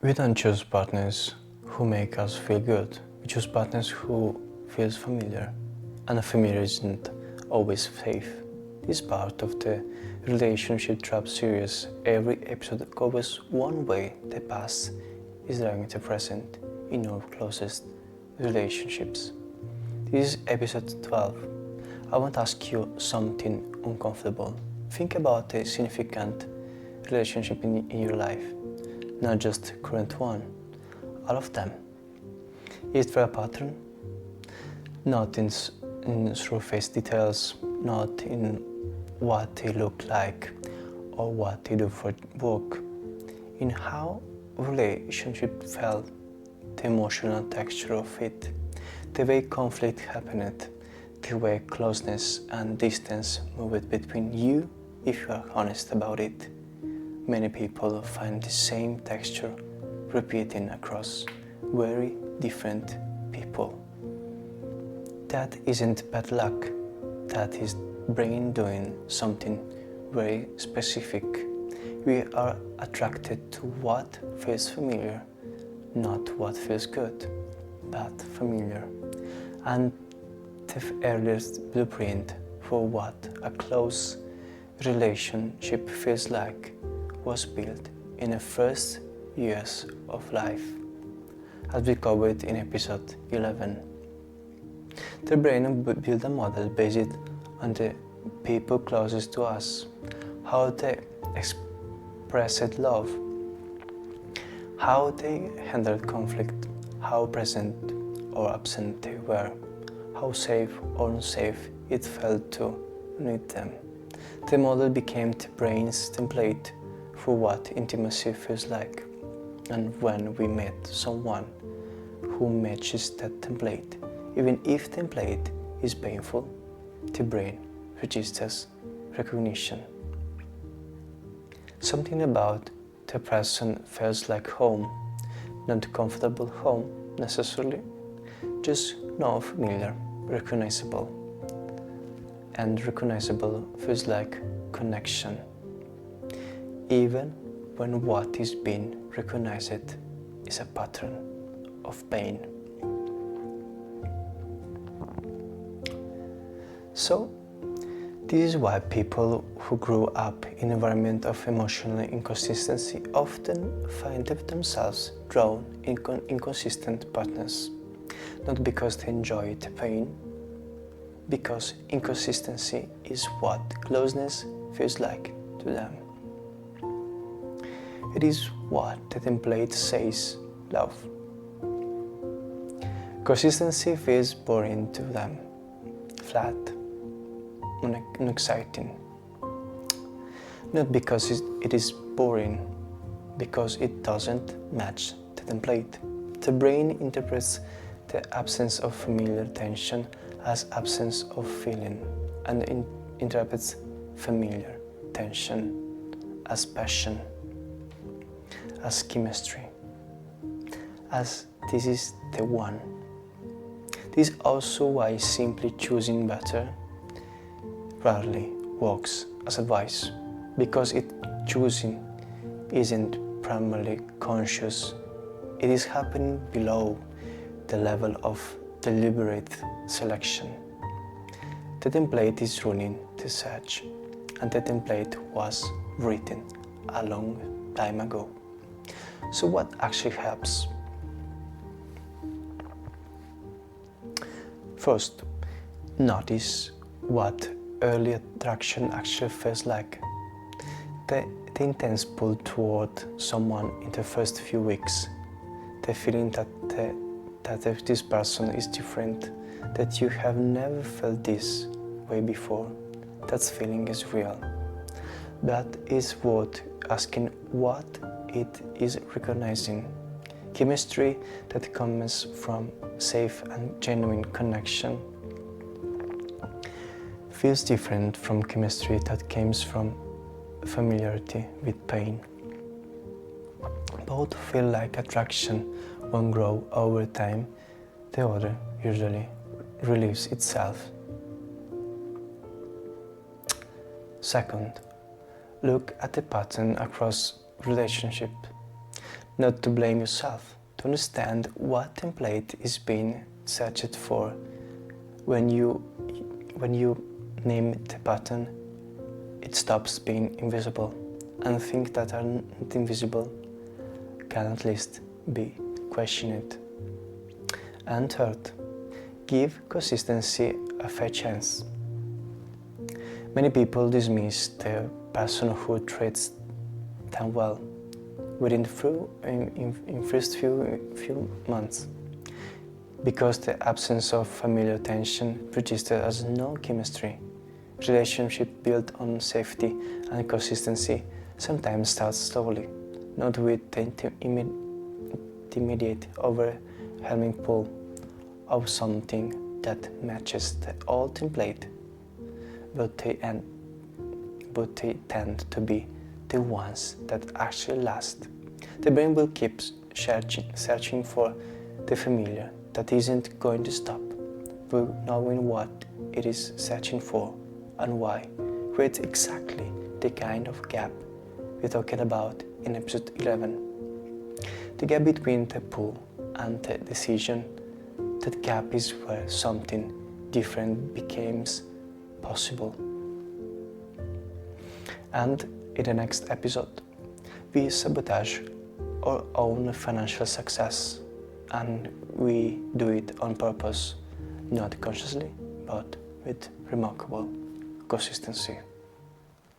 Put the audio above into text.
We don't choose partners who make us feel good. We choose partners who feels familiar. And familiar isn't always safe. This part of the relationship trap series, every episode covers one way the past is driving the present in our closest relationships. This is episode 12. I want to ask you something uncomfortable. Think about a significant relationship in your life, not just the current one, all of them. Is there a pattern? Not in surface details, not in what they look like or what they do for work, in how relationship felt, the emotional texture of it, the way conflict happened, the way closeness and distance moved between you if you are honest about it. Many people find the same texture repeating across very different people. That isn't bad luck, that is brain doing something very specific. We are attracted to what feels familiar, not what feels good, but familiar. And the earliest blueprint for what a close relationship feels like was built in the first years of life, as we covered in episode 11. The brain built a model based on the people closest to us, how they expressed love, how they handled conflict, how present or absent they were, how safe or unsafe it felt to need them. The model became the brain's template for what intimacy feels like, and when we met someone who matches that template, even if the template is painful, the brain registers recognition. Something about the person feels like home, not a comfortable home necessarily, just no familiar, recognizable. And recognizable feels like connection, even when what is being recognized is a pattern of pain. So, this is why people who grew up in an environment of emotional inconsistency often find themselves drawn in inconsistent partners, not because they enjoy the pain, because inconsistency is what closeness feels like to them. It is what the template says love. Consistency feels boring to them, flat, unexciting. Not because it is boring, because it doesn't match the template. The brain interprets the absence of familiar tension as absence of feeling, and interprets familiar tension as passion, as chemistry, as this is the one. This is also why simply choosing better rarely works as advice, because choosing isn't primarily conscious. It is happening below the level of deliberate selection. The template is running the search, and the template was written a long time ago. So what actually helps? First, notice what early attraction actually feels like. The intense pull toward someone in the first few weeks, the feeling that this person is different, that you have never felt this way before, that feeling is real. That is worth asking what it is recognizing. Chemistry that comes from safe and genuine connection feels different from chemistry that comes from familiarity with pain. Both feel like attraction. One grows over time, the other usually relieves itself. Second, look at the pattern across relationships. not to blame yourself, to understand what template is being searched for. When you name the pattern, it stops being invisible, and things that are not invisible can at least be questioned. And third, give consistency a fair chance. Many people dismiss the person who treats them well within in first few months, because the absence of familiar tension registered as no chemistry. Relationship built on safety and consistency sometimes starts slowly, not with the immediate overwhelming pull of something that matches the old template, but they tend to be the ones that actually last. The brain will keep searching for the familiar that isn't going to stop, but knowing what it is searching for and why creates exactly the kind of gap we're talking about in episode 11. The gap between the pull and the decision. That gap is where something different becomes possible. And in the next episode, we sabotage our own financial success, and we do it on purpose, not consciously, but with remarkable consistency.